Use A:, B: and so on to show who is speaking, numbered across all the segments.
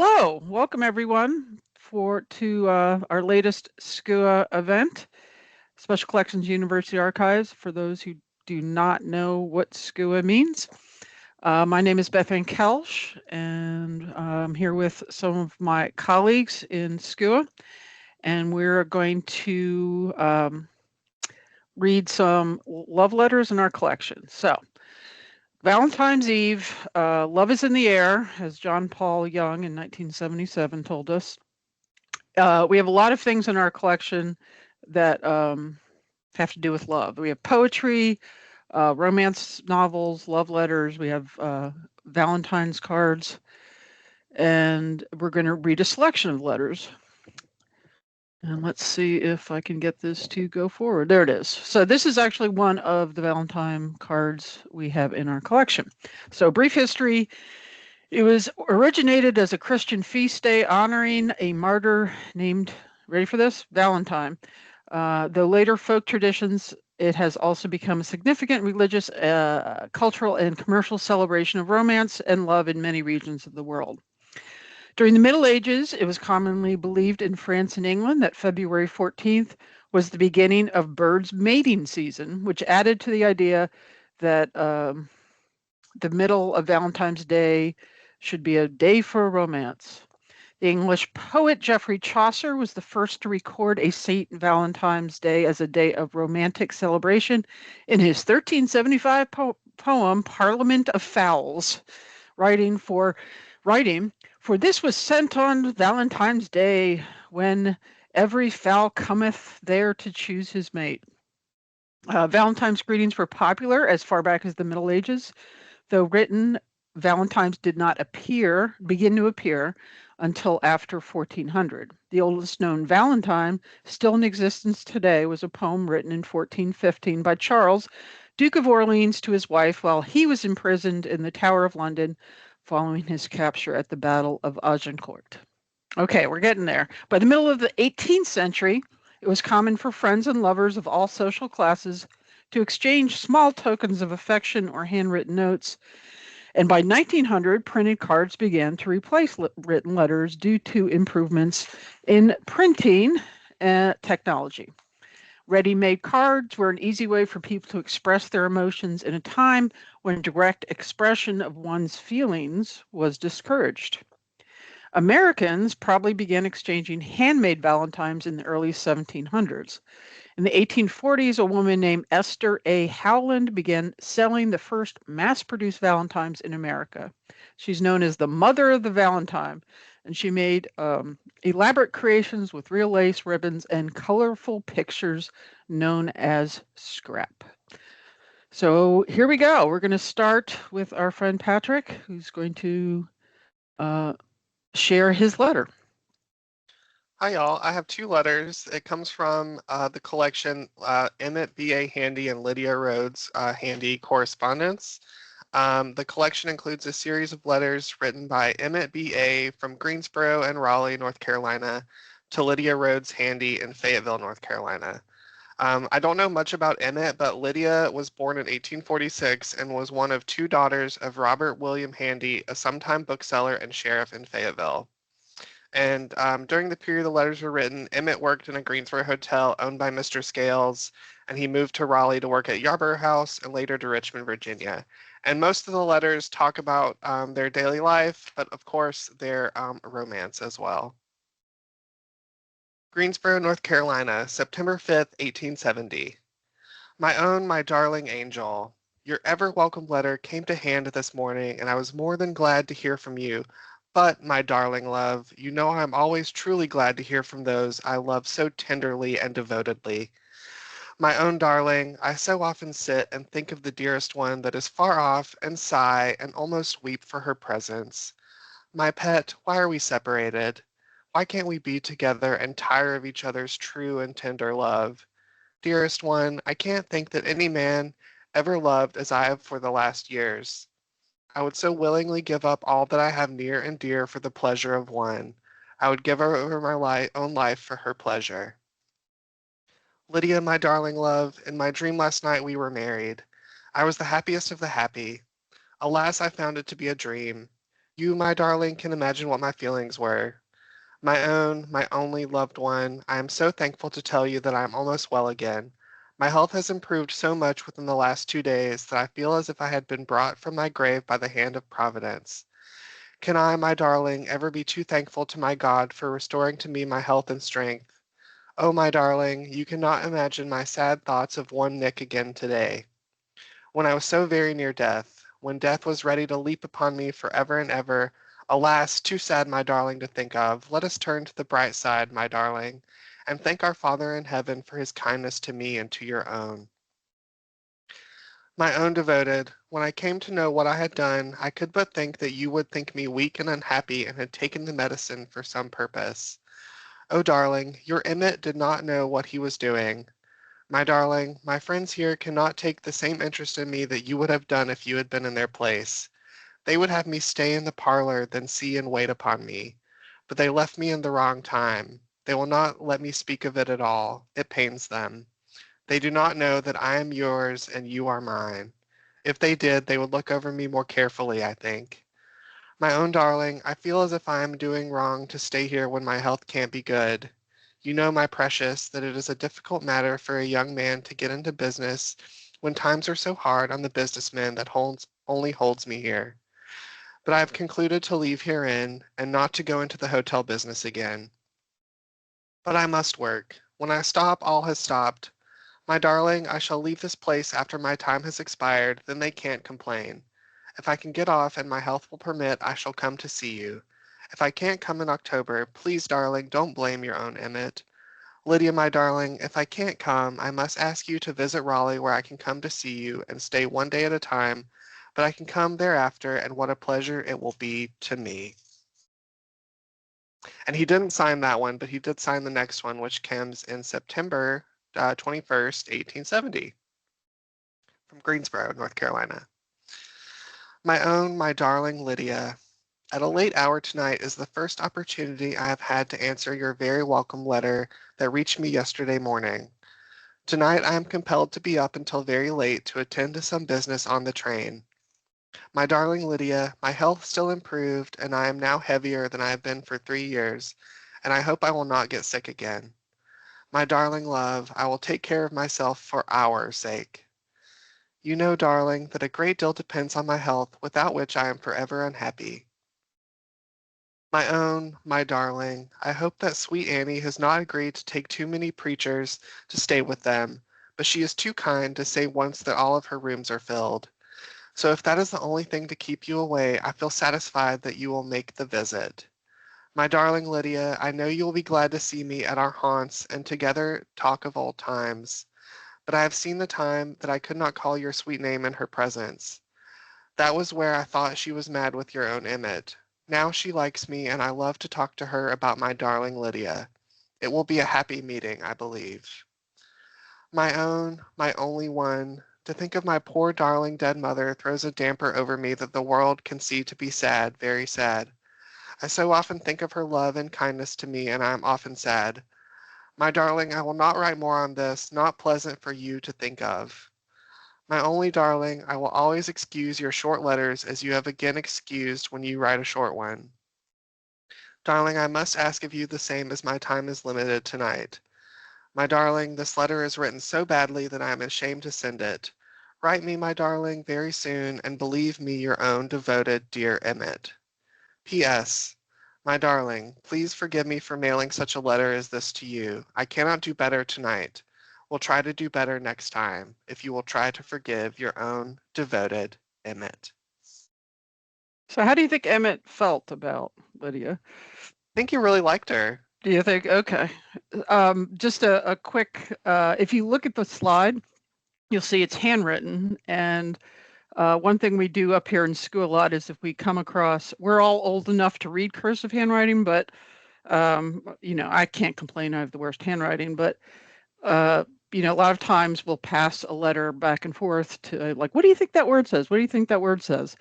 A: Hello, welcome everyone to our latest SCUA event, Special Collections University Archives. For those who do not know what SCUA means, my name is Beth Ann Kelsch, and I'm here with some of my colleagues in SCUA, and we're going to read some love letters in our collection. So, Valentine's Eve, love is in the air, as John Paul Young in 1977 told us. We have a lot of things in our collection that have to do with love. We have poetry, romance novels, love letters. We have Valentine's cards, and we're going to read a selection of letters. And let's see if I can get this to go forward. There it is. So this is actually one of the Valentine cards we have in our collection. So brief history. It was originated as a Christian feast day honoring a martyr named, ready for this? Valentine. Though later folk traditions, it has also become a significant religious, cultural, and commercial celebration of romance and love in many regions of the world. During the Middle Ages, it was commonly believed in France and England that February 14th was the beginning of birds' mating season, which added to the idea that the middle of Valentine's Day should be a day for romance. The English poet Geoffrey Chaucer was the first to record a St. Valentine's Day as a day of romantic celebration in his 1375 poem Parliament of Fowls, writing, for this was sent on Valentine's Day, when every fowl cometh there to choose his mate. Valentine's greetings were popular as far back as the Middle Ages. Though written, Valentines did not begin to appear until after 1400. The oldest known Valentine, still in existence today, was a poem written in 1415 by Charles, Duke of Orleans, to his wife while he was imprisoned in the Tower of London following his capture at the Battle of Agincourt. Okay, we're getting there. By the middle of the 18th century, it was common for friends and lovers of all social classes to exchange small tokens of affection or handwritten notes. And by 1900, printed cards began to replace written letters due to improvements in printing technology. Ready-made cards were an easy way for people to express their emotions in a time when direct expression of one's feelings was discouraged. Americans probably began exchanging handmade valentines in the early 1700s. In the 1840s, a woman named Esther A. Howland began selling the first mass-produced valentines in America. She's known as the mother of the Valentine, and she made elaborate creations with real lace, ribbons, and colorful pictures known as scrap. So here we go. We're going to start with our friend Patrick, who's going to share his letter.
B: Hi, y'all. I have two letters. It comes from the collection Emmett B.A. Handy and Lydia Rhodes Handy Correspondence. The collection includes a series of letters written by Emmett B.A. from Greensboro and Raleigh, North Carolina, to Lydia Rhodes Handy in Fayetteville, North Carolina. I don't know much about Emmett, but Lydia was born in 1846 and was one of two daughters of Robert William Handy, a sometime bookseller and sheriff in Fayetteville. And during the period the letters were written, Emmett worked in a Greensboro hotel owned by Mr. Scales, and he moved to Raleigh to work at Yarborough House and later to Richmond, Virginia. And most of the letters talk about their daily life, but of course their romance as well. Greensboro, North Carolina, September 5th, 1870. My darling angel, your ever welcome letter came to hand this morning, and I was more than glad to hear from you. But, my darling love, you know I'm always truly glad to hear from those I love so tenderly and devotedly. My own darling, I so often sit and think of the dearest one that is far off and sigh and almost weep for her presence. My pet, why are we separated? Why can't we be together and tire of each other's true and tender love? Dearest one, I can't think that any man ever loved as I have for the last years. I would so willingly give up all that I have near and dear for the pleasure of one. I would give over my own life for her pleasure. Lydia, my darling love, in my dream last night we were married. I was the happiest of the happy. Alas, I found it to be a dream. You, my darling, can imagine what my feelings were. My own, my only loved one, I am so thankful to tell you that I am almost well again. My health has improved so much within the last 2 days that I feel as if I had been brought from my grave by the hand of Providence. Can I, my darling, ever be too thankful to my God for restoring to me my health and strength? Oh, my darling, you cannot imagine my sad thoughts of one Nick again today. When I was so very near death, when death was ready to leap upon me forever and ever, alas, too sad, my darling, to think of, let us turn to the bright side, my darling, and thank our Father in heaven for his kindness to me and to your own. My own devoted, when I came to know what I had done, I could but think that you would think me weak and unhappy and had taken the medicine for some purpose. Oh, darling, your Emmett did not know what he was doing. My darling, my friends here cannot take the same interest in me that you would have done if you had been in their place. They would have me stay in the parlor than see and wait upon me. But they left me in the wrong time. They will not let me speak of it at all. It pains them. They do not know that I am yours and you are mine. If they did, they would look over me more carefully, I think. My own darling, I feel as if I am doing wrong to stay here when my health can't be good. You know, my precious, that it is a difficult matter for a young man to get into business when times are so hard on the businessman that only holds me here. But I have concluded to leave herein and not to go into the hotel business again. But I must work. When I stop, all has stopped. My darling, I shall leave this place after my time has expired, then they can't complain. If I can get off and my health will permit, I shall come to see you. If I can't come in October, please, darling, don't blame your own Emmett. Lydia, my darling, if I can't come, I must ask you to visit Raleigh where I can come to see you and stay one day at a time, but I can come thereafter, and what a pleasure it will be to me. And he didn't sign that one, but he did sign the next one, which comes in September 21st, 1870, from Greensboro, North Carolina. My own, my darling Lydia, at a late hour tonight is the first opportunity I have had to answer your very welcome letter that reached me yesterday morning. Tonight I am compelled to be up until very late to attend to some business on the train. My darling Lydia, my health still improved, and I am now heavier than I have been for 3 years, and I hope I will not get sick again. My darling love, I will take care of myself for our sake. You know, darling, that a great deal depends on my health, without which I am forever unhappy. My own, my darling, I hope that sweet Annie has not agreed to take too many preachers to stay with them, but she is too kind to say once that all of her rooms are filled. So if that is the only thing to keep you away, I feel satisfied that you will make the visit. My darling Lydia, I know you will be glad to see me at our haunts and together talk of old times. But I have seen the time that I could not call your sweet name in her presence. That was where I thought she was mad with your own Emmett. Now she likes me, and I love to talk to her about my darling Lydia. It will be a happy meeting, I believe. My own, my only one, to think of my poor darling dead mother throws a damper over me that the world can see to be sad, very sad. I so often think of her love and kindness to me, and I am often sad. My darling, I will not write more on this, not pleasant for you to think of. My only darling, I will always excuse your short letters as you have again excused when you write a short one. Darling, I must ask of you the same as my time is limited tonight. My darling, this letter is written so badly that I am ashamed to send it. Write me, my darling, very soon, and believe me your own devoted dear Emmett. P.S. My darling, please forgive me for mailing such a letter as this to you. I cannot do better tonight. We'll try to do better next time, if you will try to forgive your own devoted Emmett.
A: So how do you think Emmett felt about Lydia?
B: I think you really liked her.
A: Do you think? Okay. Just a quick, if you look at the slide, you'll see it's handwritten. And one thing we do up here in school a lot is if we come across, we're all old enough to read cursive handwriting, but I can't complain. I have the worst handwriting, but uh, a lot of times we'll pass a letter back and forth to like, what do you think that word says? What do you think that word says?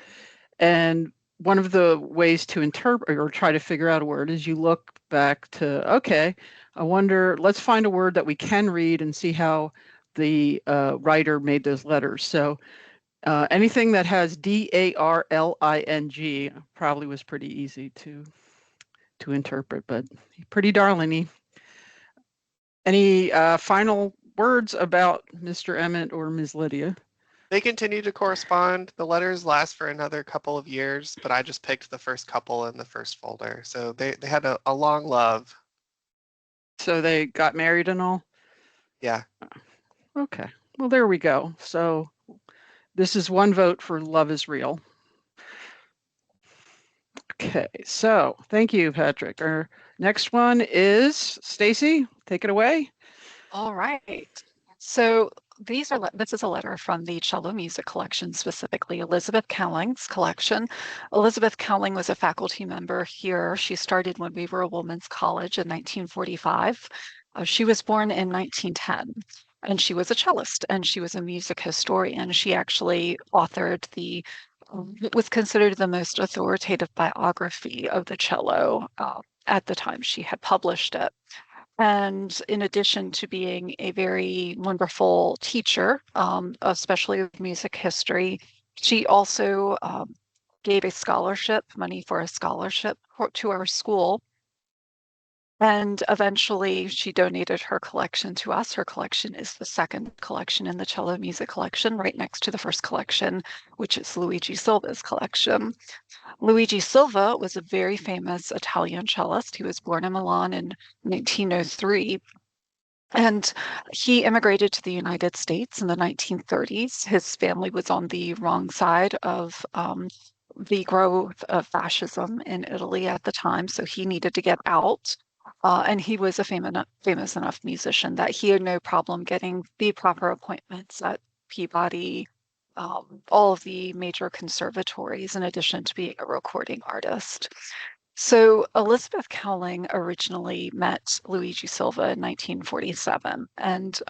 A: And one of the ways to interpret or try to figure out a word is you look back to, okay, I wonder, let's find a word that we can read and see how the writer made those letters. So Anything that has Darling probably was pretty easy to interpret, but pretty darling-y. Any final words about Mr. Emmett or Ms. Lydia?
B: They continue to correspond. The letters last for another couple of years, but I just picked the first couple in the first folder. So they had a long love.
A: So they got married and all?
B: Yeah.
A: Okay. Well, there we go. So this is one vote for Love is Real. Okay, so thank you, Patrick. Our next one is Stacy. Take it away.
C: All right. So this is a letter from the cello music collection, specifically Elizabeth Cowling's collection. Elizabeth Cowling was a faculty member here. She started when we were a women's college in 1945. She was born in 1910, and she was a cellist and she was a music historian. She actually authored what was considered the most authoritative biography of the cello at the time she had published it. And in addition to being a very wonderful teacher, especially of music history, she also gave a scholarship, money for a scholarship to our school. And eventually she donated her collection to us. Her collection is the second collection in the cello music collection, right next to the first collection, which is Luigi Silva's collection. Luigi Silva was a very famous Italian cellist. He was born in Milan in 1903. And he immigrated to the United States in the 1930s. His family was on the wrong side of the growth of fascism in Italy at the time, so he needed to get out. And he was a famous enough musician that he had no problem getting the proper appointments at Peabody, all of the major conservatories, in addition to being a recording artist. So Elizabeth Cowling originally met Luigi Silva in 1947, and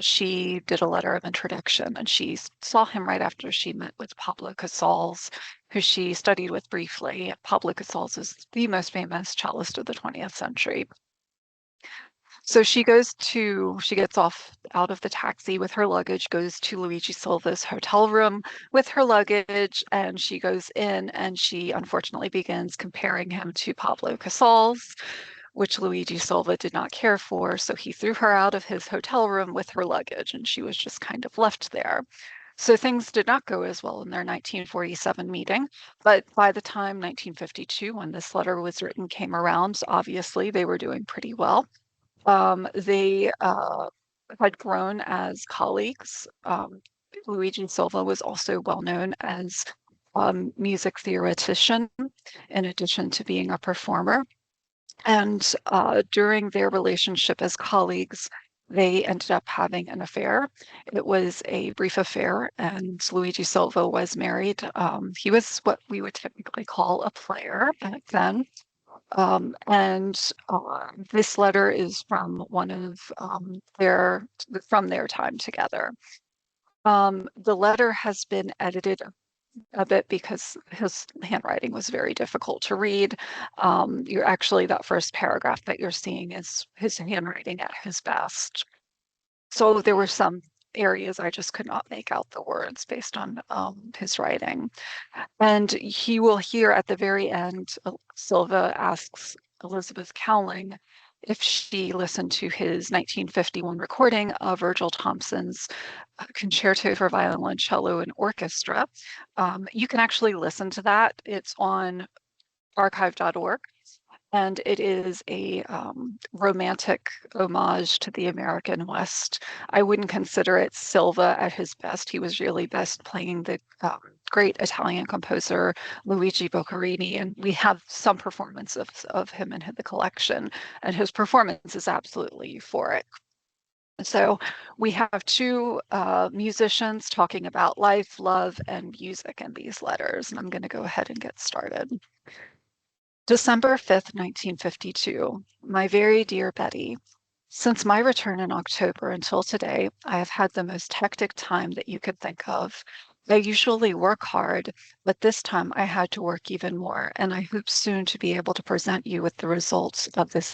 C: she did a letter of introduction, and she saw him right after she met with Pablo Casals, who she studied with briefly. Pablo Casals is the most famous cellist of the 20th century. So she gets off out of the taxi with her luggage, goes to Luigi Silva's hotel room with her luggage, and she goes in and she unfortunately begins comparing him to Pablo Casals, which Luigi Silva did not care for. So he threw her out of his hotel room with her luggage, and she was just kind of left there. So things did not go as well in their 1947 meeting, but by the time 1952, when this letter was written, came around, obviously they were doing pretty well. They had grown as colleagues. Luigi Silva was also well known as music theoretician, in addition to being a performer. And during their relationship as colleagues, they ended up having an affair. It was a brief affair, and Luigi Silva was married. He was what we would typically call a player back then. And this letter is from one of from their time together. The letter has been edited a bit because his handwriting was very difficult to read. You're actually, that first paragraph that you're seeing is his handwriting at his best. So there were some areas I just could not make out the words based on his writing. And he will hear at the very end, Silva asks Elizabeth Cowling if she listened to his 1951 recording of Virgil Thompson's Concerto for Violoncello and Orchestra. You can actually listen to that. It's on archive.org. And it is a romantic homage to the American West. I wouldn't consider it Silva at his best. He was really best playing the great Italian composer Luigi Boccherini, and we have some performance of him in the collection, and his performance is absolutely euphoric. So we have two musicians talking about life, love, and music in these letters, and I'm going to go ahead and get started. December 5th, 1952. My very dear Betty, since my return in October until today, I have had the most hectic time that you could think of. I usually work hard, but this time I had to work even more, and I hope soon to be able to present you with the results of these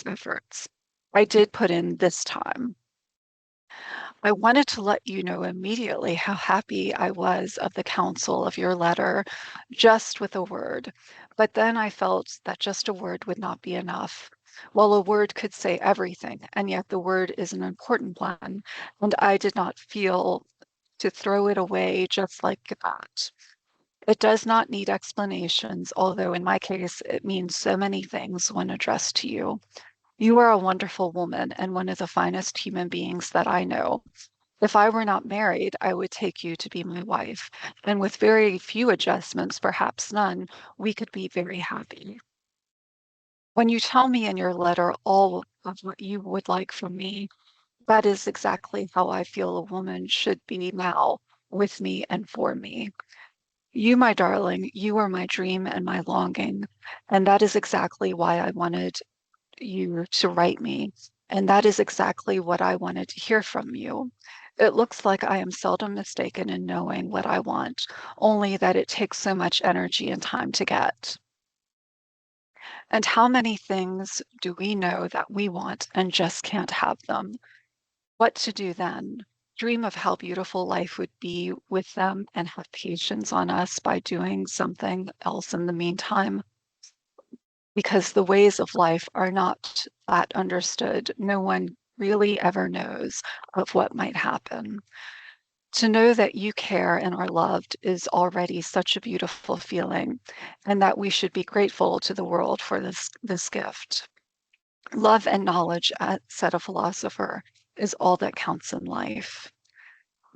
C: efforts. I did put in this time. I wanted to let you know immediately how happy I was of the counsel of your letter, just with a word. But then I felt that just a word would not be enough. Well, a word could say everything, and yet the word is an important one, and I did not feel to throw it away just like that. It does not need explanations, although in my case, it means so many things when addressed to you. You are a wonderful woman and one of the finest human beings that I know. If I were not married, I would take you to be my wife, and with very few adjustments, perhaps none, we could be very happy. When you tell me in your letter all of what you would like from me, that is exactly how I feel a woman should be now, with me and for me. You, my darling, you are my dream and my longing, and that is exactly why I wanted you to write me, and that is exactly what I wanted to hear from you. It looks like I am seldom mistaken in knowing what I want, only that it takes so much energy and time to get. And how many things do we know that we want and just can't have them? What to do then? Dream of how beautiful life would be with them and have patience on us by doing something else in the meantime, because the ways of life are not that understood. No one really ever knows of what might happen. To know that you care and are loved is already such a beautiful feeling, and that we should be grateful to the world for this gift. Love and knowledge, said a philosopher, is all that counts in life.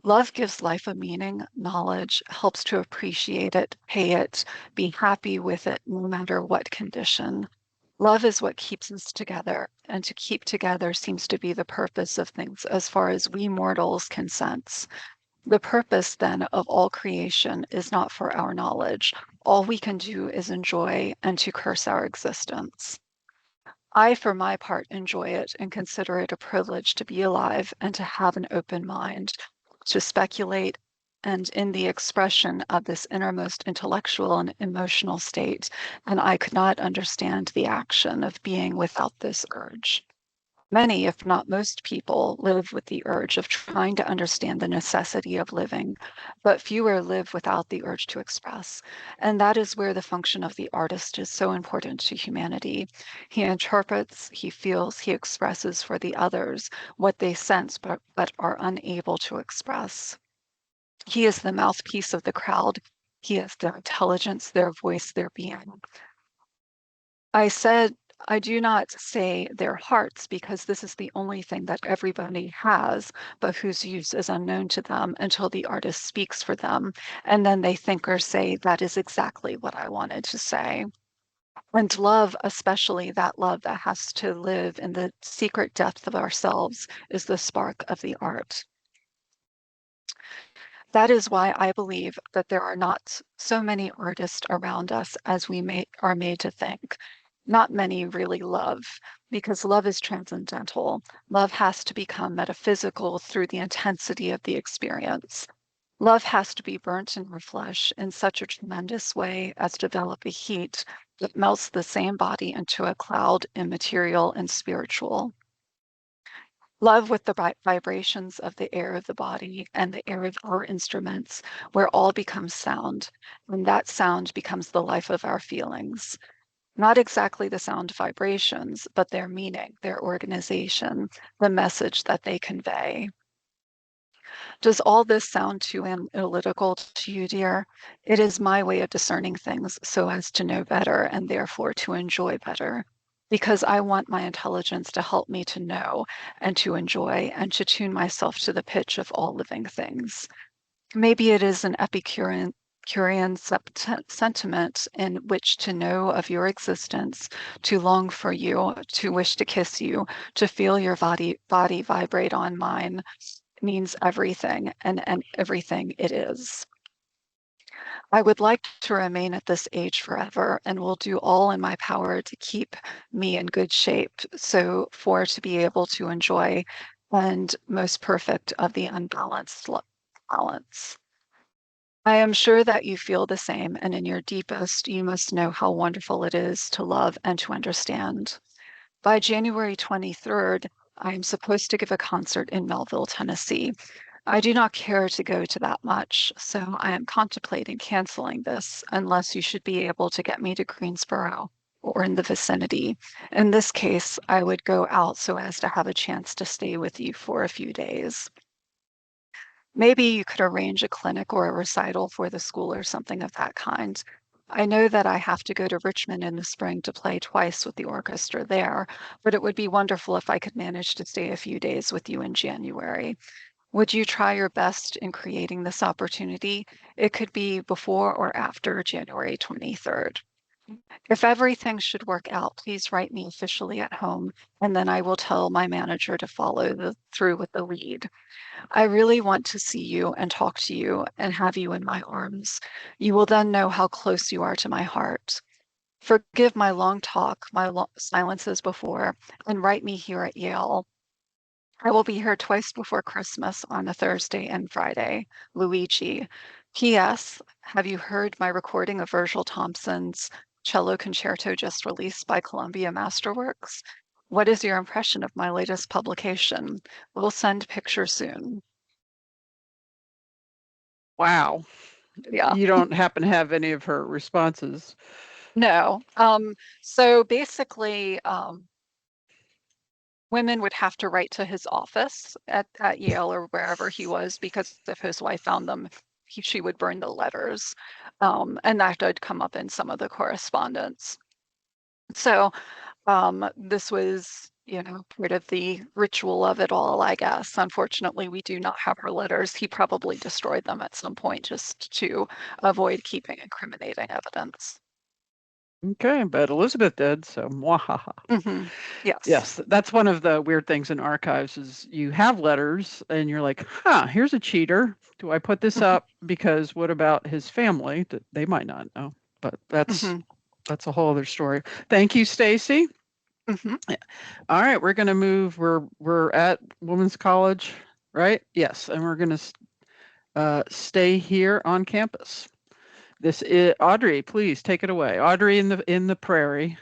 C: Love gives life a meaning, knowledge helps to appreciate it, pay it, be happy with it, no matter what condition. Love is what keeps us together, and to keep together seems to be the purpose of things as far as we mortals can sense. The purpose, then, of all creation is not for our knowledge. All we can do is enjoy and to curse our existence. I, for my part, enjoy it and consider it a privilege to be alive and to have an open mind, to speculate, and in the expression of this innermost intellectual and emotional state, and I could not understand the action of being without this urge. Many, if not most people, live with the urge of trying to understand the necessity of living, but fewer live without the urge to express. And that is where the function of the artist is so important to humanity. He interprets, he feels, he expresses for the others what they sense but are unable to express. He is the mouthpiece of the crowd. He is their intelligence, their voice, their being. I said, I do not say their hearts because this is the only thing that everybody has, but whose use is unknown to them until the artist speaks for them. And then they think or say, that is exactly what I wanted to say. And love, especially that love that has to live in the secret depth of ourselves, is the spark of the art. That is why I believe that there are not so many artists around us as we are made to think. Not many really love, because love is transcendental. Love has to become metaphysical through the intensity of the experience. Love has to be burnt in our flesh in such a tremendous way as to develop a heat that melts the same body into a cloud, immaterial and spiritual. Love with the vibrations of the air of the body and the air of our instruments, where all becomes sound, and that sound becomes the life of our feelings. Not exactly the sound vibrations, but their meaning, their organization, the message that they convey. Does all this sound too analytical to you, dear? It is my way of discerning things so as to know better and therefore to enjoy better. Because I want my intelligence to help me to know and to enjoy and to tune myself to the pitch of all living things. Maybe it is an Epicurean sentiment in which to know of your existence, to long for you, to wish to kiss you, to feel your body vibrate on mine, means everything, and everything it is. I would like to remain at this age forever and will do all in my power to keep me in good shape, so for to be able to enjoy and most perfect of the unbalanced balance. I am sure that you feel the same, and in your deepest, you must know how wonderful it is to love and to understand. By January 23rd, I am supposed to give a concert in Melville, Tennessee. I do not care to go to that much, so I am contemplating canceling this unless you should be able to get me to Greensboro or in the vicinity. In this case, I would go out so as to have a chance to stay with you for a few days. Maybe you could arrange a clinic or a recital for the school or something of that kind. I know that I have to go to Richmond in the spring to play twice with the orchestra there, but it would be wonderful if I could manage to stay a few days with you in January. Would you try your best in creating this opportunity? It could be before or after January 23rd. If everything should work out, please write me officially at home, and then I will tell my manager to follow through with the lead. I really want to see you and talk to you and have you in my arms. You will then know how close you are to my heart. Forgive my long talk, my silences before, and write me here at Yale. I will be here twice before Christmas on a Thursday and Friday. Luigi. P.S. Have you heard my recording of Virgil Thompson's cello concerto just released by Columbia Masterworks? What is your impression of my latest publication? We'll send pictures soon.
A: Wow.
C: Yeah.
A: You don't happen to have any of her responses.
C: No. So basically, women would have to write to his office at Yale or wherever he was, because if his wife found them, she would burn the letters. And that did come up in some of the correspondence. So this was, part of the ritual of it all, I guess. Unfortunately, we do not have her letters. He probably destroyed them at some point just to avoid keeping incriminating evidence.
A: Okay, but Elizabeth did, so mwahaha.
C: Mm-hmm. Yes.
A: Yes, that's one of the weird things in archives is you have letters and you're like, here's a cheater. Do I put this up? Because what about his family? That they might not know. But that's a whole other story. Thank you, Stacy.
C: Mm-hmm.
A: All right, we're going to move. We're at Women's College, right? Yes, and we're going to stay here on campus. This is Audrey. Please take it away, Audrey in the prairie.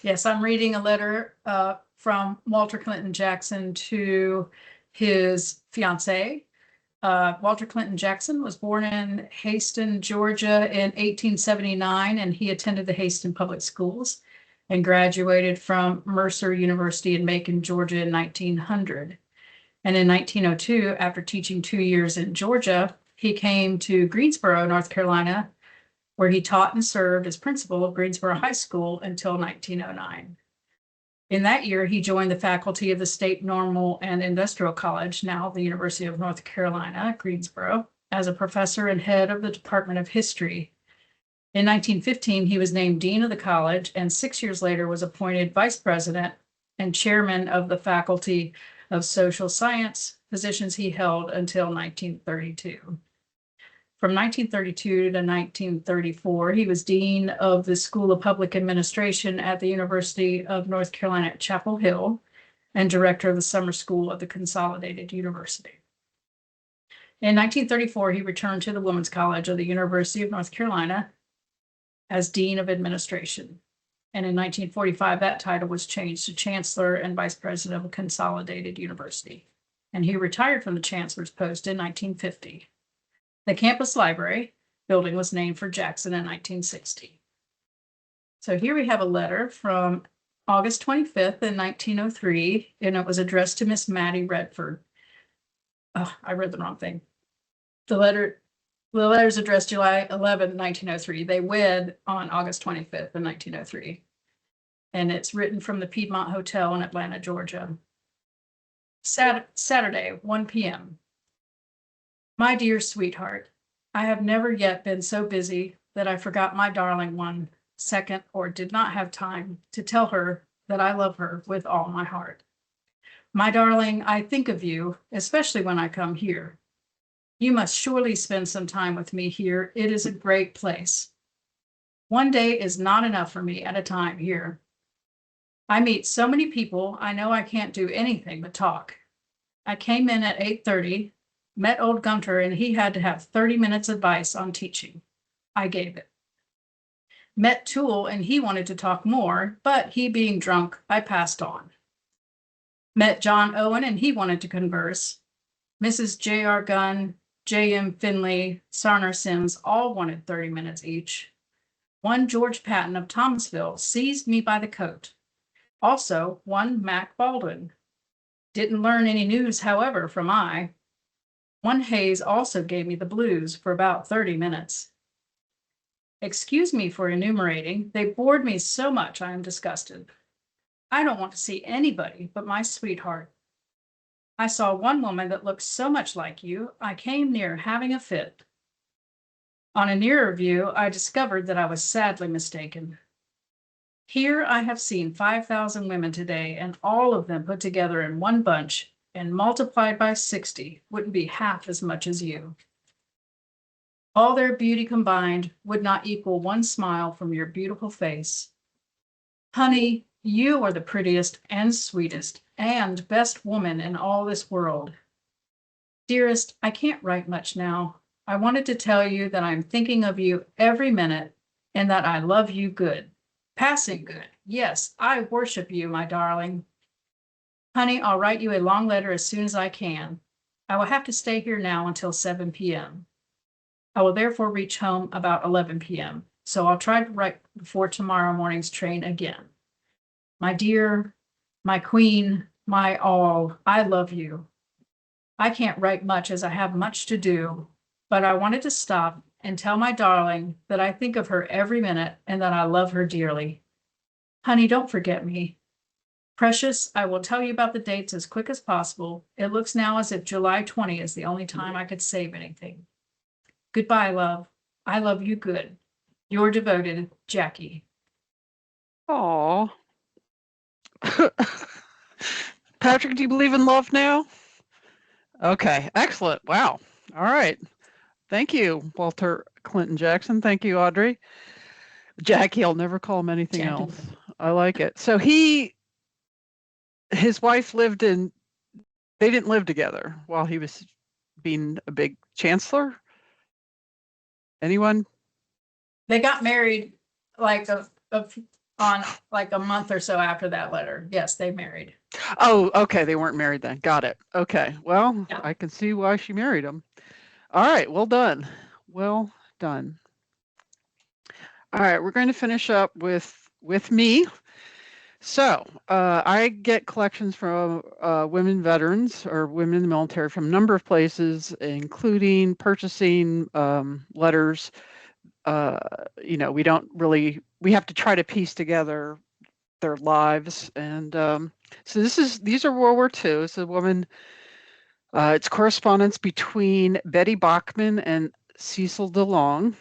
D: Yes, I'm reading a letter from Walter Clinton Jackson to his fiancée. Walter Clinton Jackson was born in Haston, Georgia in 1879, and he attended the Haston Public Schools and graduated from Mercer University in Macon, Georgia in 1900. And in 1902, after teaching 2 years in Georgia, he came to Greensboro, North Carolina, where he taught and served as principal of Greensboro High School until 1909. In that year, he joined the faculty of the State Normal and Industrial College, now the University of North Carolina, Greensboro, as a professor and head of the Department of History. In 1915, he was named dean of the college, and 6 years later was appointed vice president and chairman of the Faculty of Social Science, positions he held until 1932. From 1932 to 1934, he was dean of the School of Public Administration at the University of North Carolina at Chapel Hill and director of the summer school of the Consolidated University. In 1934, he returned to the Women's College of the University of North Carolina as dean of administration. And in 1945, that title was changed to chancellor and vice president of the Consolidated University. And he retired from the chancellor's post in 1950. The campus library building was named for Jackson in 1960. So here we have a letter from August 25th in 1903, and it was addressed to Miss Maddie Redford. Oh, I read the wrong thing. The letter is addressed July 11, 1903. They wed on August 25th in 1903. And it's written from the Piedmont Hotel in Atlanta, Georgia. Saturday, 1 p.m. My dear sweetheart, I have never yet been so busy that I forgot my darling one second or did not have time to tell her that I love her with all my heart. My darling, I think of you, especially when I come here. You must surely spend some time with me here. It is a great place. One day is not enough for me at a time here. I meet so many people, I know I can't do anything but talk. I came in at 8:30. Met old Gunter, and he had to have 30 minutes advice on teaching. I gave it. Met Toole, and he wanted to talk more, but he being drunk, I passed on. Met John Owen and he wanted to converse. Mrs. J.R. Gunn, J.M. Finley, Sarner Sims all wanted 30 minutes each. One George Patton of Thomasville seized me by the coat. Also, one Mac Baldwin. Didn't learn any news, however, from I. One Hayes also gave me the blues for about 30 minutes. Excuse me for enumerating. They bored me so much I am disgusted. I don't want to see anybody but my sweetheart. I saw one woman that looked so much like you, I came near having a fit. On a nearer view, I discovered that I was sadly mistaken. Here I have seen 5,000 women today, and all of them put together in one bunch and multiplied by 60 wouldn't be half as much as you. All their beauty combined would not equal one smile from your beautiful face. Honey, you are the prettiest and sweetest and best woman in all this world. Dearest, I can't write much now. I wanted to tell you that I'm thinking of you every minute and that I love you good. Passing good. Yes, I worship you, my darling. Honey, I'll write you a long letter as soon as I can. I will have to stay here now until 7 p.m. I will therefore reach home about 11 p.m. So I'll try to write before tomorrow morning's train again. My dear, my queen, my all, I love you. I can't write much as I have much to do, but I wanted to stop and tell my darling that I think of her every minute and that I love her dearly. Honey, don't forget me. Precious, I will tell you about the dates as quick as possible. It looks now as if July 20 is the only time I could save anything. Goodbye, love. I love you good. Your devoted, Jackie.
A: Aw. Patrick, do you believe in love now? Okay, excellent. Wow. All right. Thank you, Walter Clinton Jackson. Thank you, Audrey. Jackie, I'll never call him anything
D: Jackie.
A: else. I like it. So his wife they didn't live together while he was being a big chancellor. Anyone?
D: They got married like on like a month or so after that letter. Yes, they married.
A: Oh, okay. They weren't married then. Got it. Okay. Well,
D: Yeah.
A: I can see why she married him. All right. Well done. Well done. All right. We're going to finish up with me. So I get collections from women veterans or women in the military from a number of places, including purchasing letters. We have to try to piece together their lives. And so these are World War II. It's a woman, it's correspondence between Betty Bachman and Cecil DeLong,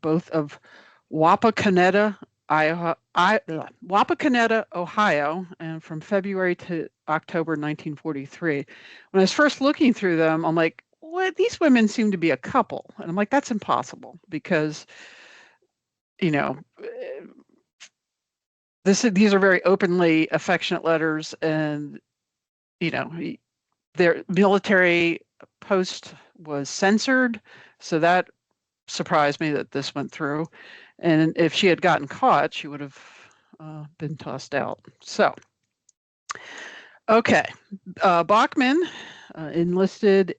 A: both of Wapakoneta, Ohio, and from February to October 1943. When I was first looking through them, I'm like, what? These women seem to be a couple. And I'm like, that's impossible because, these are very openly affectionate letters, and their military post was censored, so that surprised me that this went through. And if she had gotten caught, she would have been tossed out. So, okay, Bachman enlisted.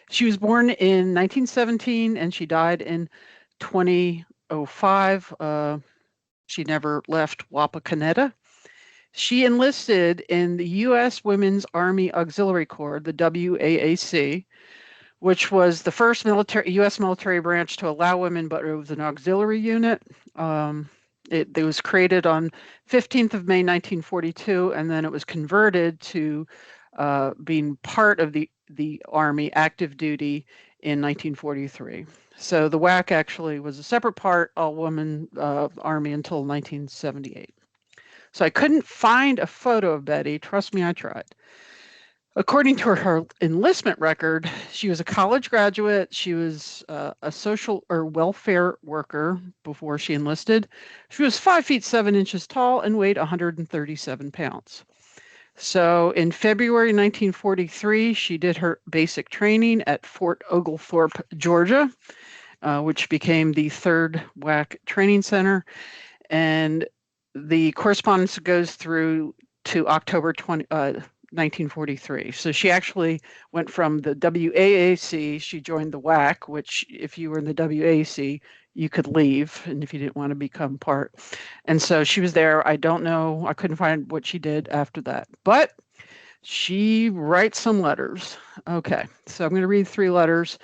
A: She was born in 1917 and she died in 2005. She never left Wapakoneta. She enlisted in the U.S. Women's Army Auxiliary Corps, the WAAC, which was the first U.S. military branch to allow women, but it was an auxiliary unit. It was created on 15th of May, 1942, and then it was converted to being part of the Army active duty in 1943. So the WAC actually was a separate part, all-woman Army until 1978. So I couldn't find a photo of Betty. Trust me, I tried. According to her enlistment record, she was a college graduate. She was a social or welfare worker before she enlisted. She was 5 feet 7 inches tall and weighed 137 pounds. So in February 1943, she did her basic training at Fort Oglethorpe, Georgia, which became the 3rd WAC training center. And the correspondence goes through to October 20, 1943. So she actually went from the WAAC, she joined the WAC, which if you were in the WAAC, you could leave, and if you didn't want to become part. And so she was there. I don't know, I couldn't find what she did after that, but she writes some letters. Okay, so I'm going to read 3 letters.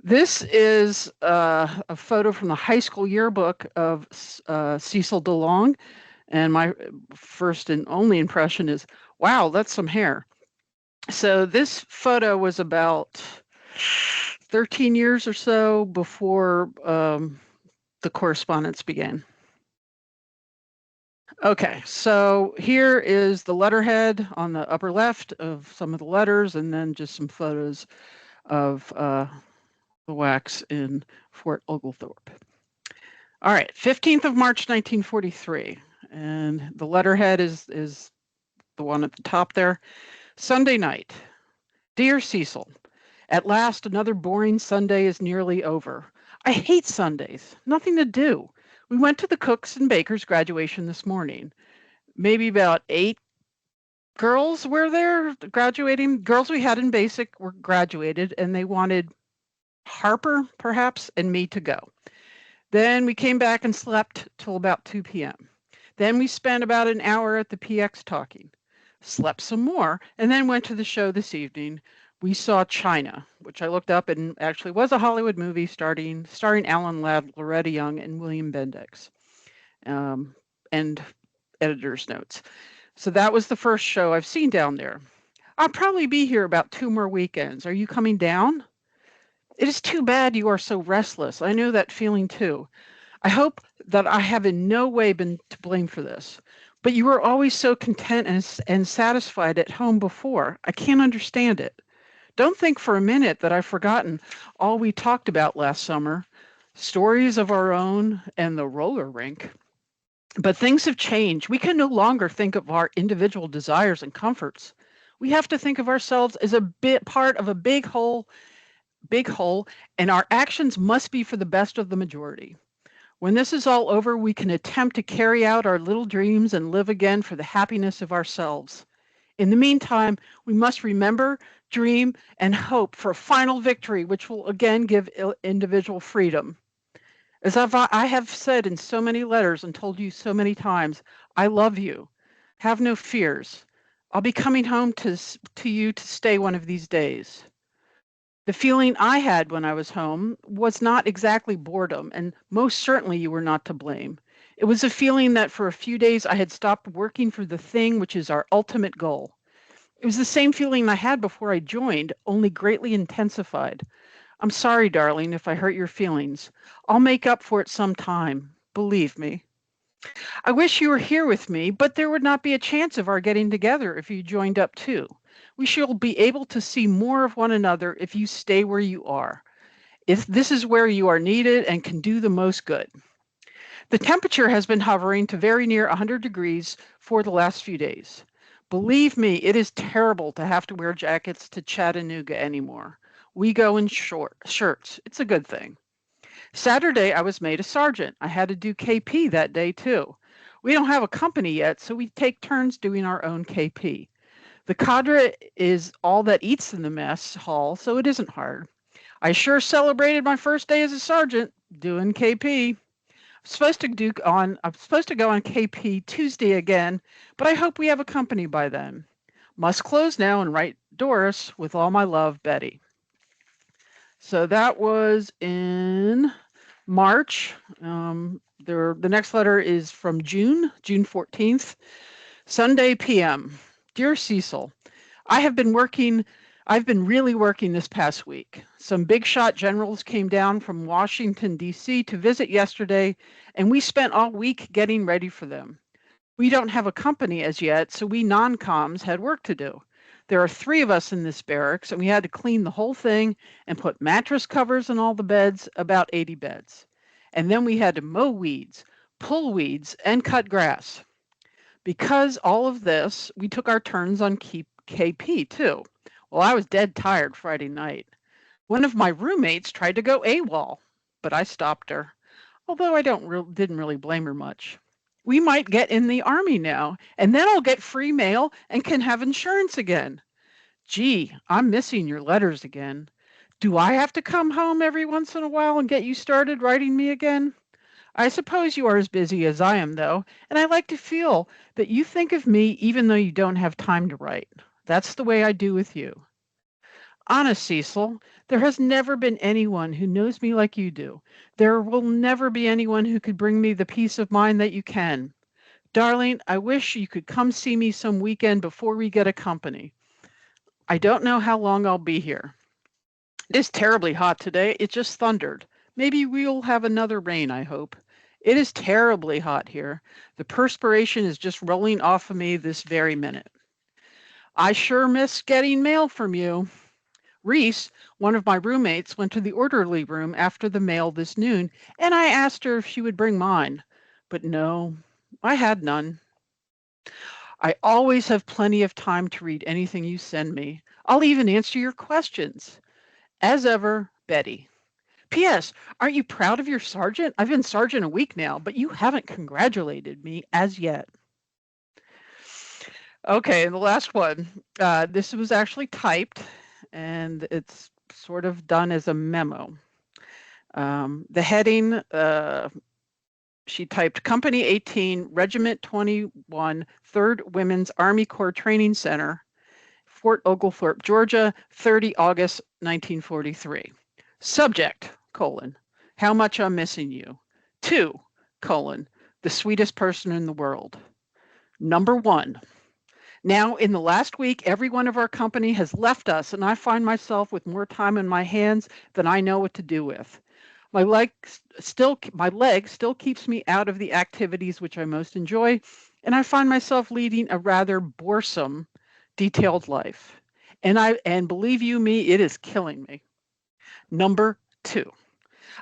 A: This is a photo from the high school yearbook of Cecil DeLong. And my first and only impression is, wow, that's some hair. So this photo was about 13 years or so before the correspondence began. Okay, so here is the letterhead on the upper left of some of the letters, and then just some photos of the wax in Fort Oglethorpe. All right, 15th of March, 1943. And the letterhead is the one at the top there. Sunday night. Dear Cecil, at last another boring Sunday is nearly over. I hate Sundays. Nothing to do. We went to the Cooks and Bakers graduation this morning. Maybe about 8 girls were there graduating. Girls we had in basic were graduated, and they wanted Harper, perhaps, and me to go. Then we came back and slept till about 2 p.m. Then we spent about an hour at the PX talking, slept some more, and then went to the show this evening. We saw China, which I looked up and actually was a Hollywood movie starring Alan Ladd, Loretta Young, and William Bendix. And editor's notes. So that was the first show I've seen down there. I'll probably be here about 2 more weekends. Are you coming down? It is too bad you are so restless. I know that feeling too. I hope that I have in no way been to blame for this, but you were always so content and satisfied at home before. I can't understand it. Don't think for a minute that I've forgotten all we talked about last summer, stories of our own and the roller rink. But things have changed. We can no longer think of our individual desires and comforts. We have to think of ourselves as a bit part of a big whole, and our actions must be for the best of the majority. When this is all over, we can attempt to carry out our little dreams and live again for the happiness of ourselves. In the meantime, we must remember, dream, and hope for a final victory, which will again give individual freedom. As I have said in so many letters and told you so many times, I love you. Have no fears. I'll be coming home to you to stay one of these days. The feeling I had when I was home was not exactly boredom, and most certainly you were not to blame. It was a feeling that for a few days I had stopped working for the thing which is our ultimate goal. It was the same feeling I had before I joined, only greatly intensified. I'm sorry, darling, if I hurt your feelings. I'll make up for it sometime. Believe me. I wish you were here with me, but there would not be a chance of our getting together if you joined up too. We shall be able to see more of one another if you stay where you are. If this is where you are needed and can do the most good. The temperature has been hovering to very near 100 degrees for the last few days. Believe me, it is terrible to have to wear jackets to Chattanooga anymore. We go in shirts. It's a good thing. Saturday, I was made a sergeant. I had to do KP that day too. We don't have a company yet, so we take turns doing our own KP. The cadre is all that eats in the mess hall, so it isn't hard. I sure celebrated my first day as a sergeant doing KP. I'm supposed to go on KP Tuesday again, but I hope we have a company by then. Must close now and write Doris with all my love, Betty. So that was in March. The next letter is from June 14th, Sunday PM. Dear Cecil, I've been really working this past week. Some big shot generals came down from Washington, D.C. to visit yesterday, and we spent all week getting ready for them. We don't have a company as yet, so we non-coms had work to do. There are 3 of us in this barracks, and we had to clean the whole thing and put mattress covers on all the beds, about 80 beds. And then we had to mow weeds, pull weeds, and cut grass. Because all of this, we took our turns on KP too. Well, I was dead tired Friday night. One of my roommates tried to go AWOL, but I stopped her, although I didn't really blame her much. We might get in the Army now, and then I'll get free mail and can have insurance again. Gee, I'm missing your letters again. Do I have to come home every once in a while and get you started writing me again? I suppose you are as busy as I am, though, and I like to feel that you think of me even though you don't have time to write. That's the way I do with you. Honest, Cecil, there has never been anyone who knows me like you do. There will never be anyone who could bring me the peace of mind that you can. Darling, I wish you could come see me some weekend before we get a company. I don't know how long I'll be here. It is terribly hot today. It just thundered. Maybe we'll have another rain, I hope. It is terribly hot here. The perspiration is just rolling off of me this very minute. I sure miss getting mail from you. Reese, one of my roommates, went to the orderly room after the mail this noon, and I asked her if she would bring mine. But no, I had none. I always have plenty of time to read anything you send me. I'll even answer your questions. As ever, Betty. P.S. Aren't you proud of your sergeant? I've been sergeant a week now, but you haven't congratulated me as yet. Okay, and the last one. This was actually typed, and it's sort of done as a memo. The heading, she typed Company 18, Regiment 21, 3rd Women's Army Corps Training Center, Fort Oglethorpe, Georgia, 30 August 1943. Subject, colon, how much I'm missing you. 2, colon, the sweetest person in the world. Number 1, now in the last week, every one of our company has left us, and I find myself with more time in my hands than I know what to do with. My leg still keeps me out of the activities which I most enjoy, and I find myself leading a rather boresome, detailed life. And believe you me, it is killing me. Number 2,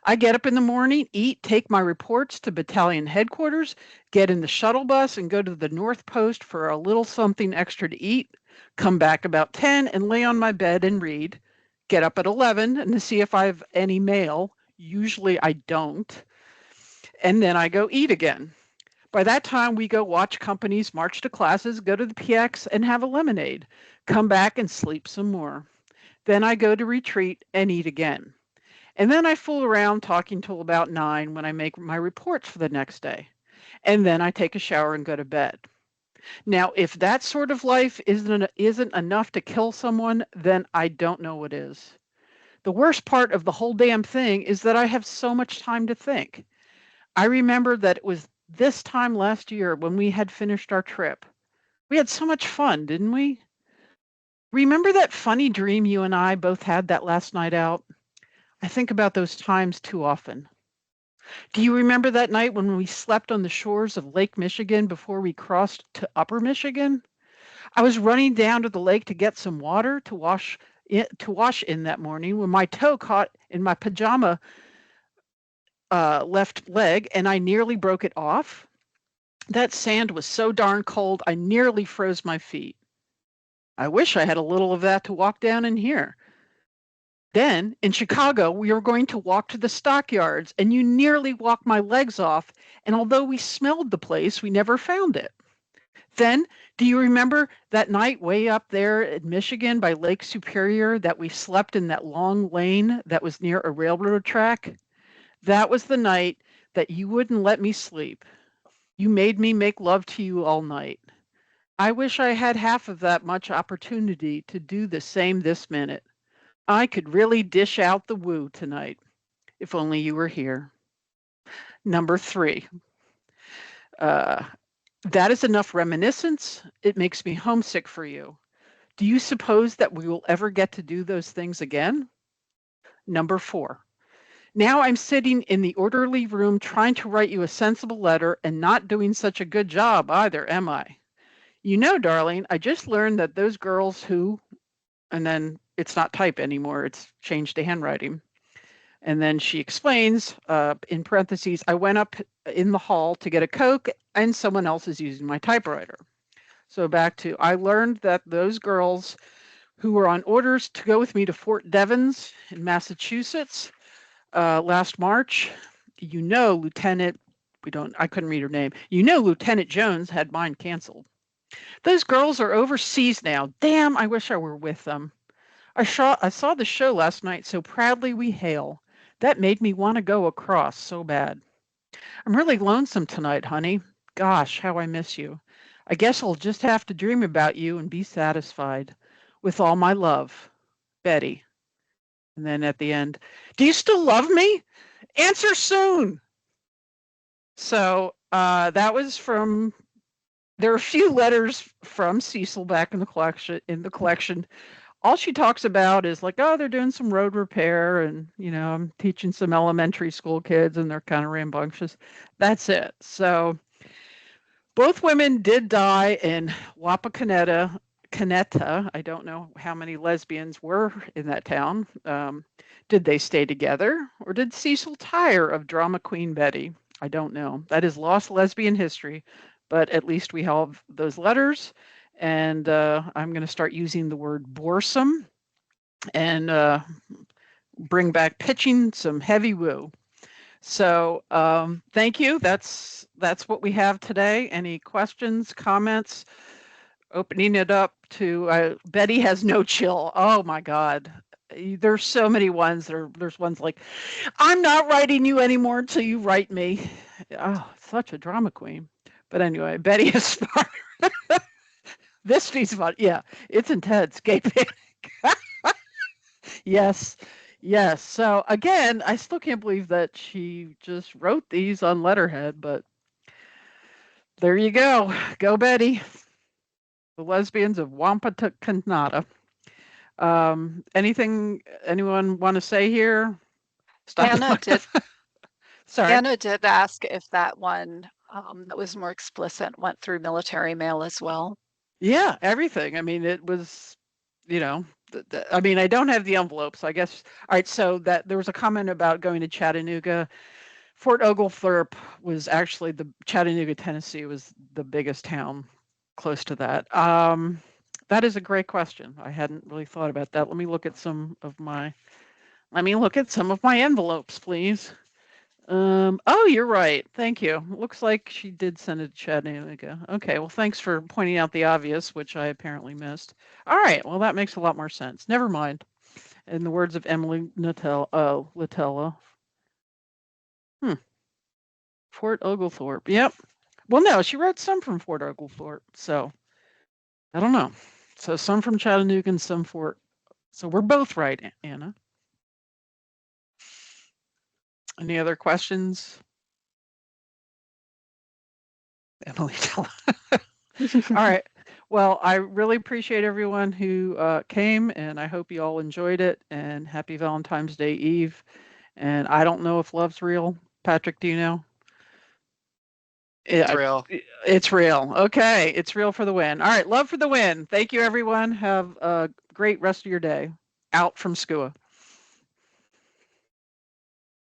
A: I get up in the morning, eat, take my reports to battalion headquarters, get in the shuttle bus and go to the North Post for a little something extra to eat, come back about 10 and lay on my bed and read, get up at 11 and to see if I have any mail. Usually I don't. And then I go eat again. By that time, we go watch companies march to classes, go to the PX and have a lemonade, come back and sleep some more. Then I go to retreat and eat again. And then I fool around talking till about 9 when I make my reports for the next day. And then I take a shower and go to bed. Now, if that sort of life isn't enough to kill someone, then I don't know what is. The worst part of the whole damn thing is that I have so much time to think. I remember that it was this time last year when we had finished our trip. We had so much fun, didn't we? Remember that funny dream you and I both had that last night out? I think about those times too often. Do you remember that night when we slept on the shores of Lake Michigan before we crossed to Upper Michigan? I was running down to the lake to get some water to wash in that morning when my toe caught in my pajama left leg and I nearly broke it off. That sand was so darn cold, I nearly froze my feet. I wish I had a little of that to walk down in here. Then in Chicago, we were going to walk to the stockyards and you nearly walked my legs off. And although we smelled the place, we never found it. Then, do you remember that night way up there in Michigan by Lake Superior that we slept in that long lane that was near a railroad track? That was the night that you wouldn't let me sleep. You made me make love to you all night. I wish I had half of that much opportunity to do the same this minute. I could really dish out the woo tonight, if only you were here. Number 3. That is enough reminiscence. It makes me homesick for you. Do you suppose that we will ever get to do those things again? Number 4. Now I'm sitting in the orderly room trying to write you a sensible letter and not doing such a good job either, am I? You know, darling, I just learned that those girls who, and then it's not type anymore, it's changed to handwriting. And then she explains, in parentheses, I went up in the hall to get a Coke and someone else is using my typewriter. So back to, I learned that those girls who were on orders to go with me to Fort Devens in Massachusetts last March, you know, Lieutenant I couldn't read her name. You know, Lieutenant Jones had mine canceled. Those girls are overseas now. Damn, I wish I were with them. I saw the show last night, so proudly we hail. That made me want to go across so bad. I'm really lonesome tonight, honey. Gosh, how I miss you. I guess I'll just have to dream about you and be satisfied. With all my love, Betty. And then at the end, do you still love me? Answer soon. So that was from. There are a few letters from Cecil back in the collection. All she talks about is like, oh, they're doing some road repair, and I'm teaching some elementary school kids, and they're kind of rambunctious. That's it. So both women did die in Wapakoneta. I don't know how many lesbians were in that town. Did they stay together, or did Cecil tire of drama queen Betty? I don't know. That is lost lesbian history, but at least we have those letters. And I'm going to start using the word boresome and bring back pitching some heavy woo. So thank you. That's what we have today. Any questions, comments? Opening it up to Betty has no chill. Oh my God. There's so many ones. There's ones like, I'm not writing you anymore until you write me. Oh, such a drama queen. But anyway, Betty is smart. This piece about, yeah, it's intense. Gay panic. Yes. So again, I still can't believe that she just wrote these on letterhead, but there you go. Go Betty. The lesbians of Wampanoag. Anything anyone want to say here?
C: Anna did.
A: Sorry.
C: Anna did ask if that one that was more explicit went through military mail as well.
A: Yeah, everything. I mean, it was, I mean, I don't have the envelopes, I guess. All right, so that there was a comment about going to Chattanooga. Fort Oglethorpe was actually Chattanooga, Tennessee was the biggest town close to that. That is a great question. I hadn't really thought about that. Let me look at some of my envelopes, please. Oh, you're right. Thank you. Looks like she did send it to Chattanooga. Okay, well, thanks for pointing out the obvious, which I apparently missed. All right, well, that makes a lot more sense. Never mind. In the words of Emily Latella. Fort Oglethorpe. Yep. Well, no, she wrote some from Fort Oglethorpe, so I don't know. So some from Chattanooga and some Fort. So we're both right, Anna. Any other questions? Emily, tell. All right. Well, I really appreciate everyone who came, and I hope you all enjoyed it. And happy Valentine's Day Eve. And I don't know if love's real. Patrick, do you know?
B: It's real.
A: It's real. Okay. It's real for the win. All right. Love for the win. Thank you, everyone. Have a great rest of your day. Out from SCUA.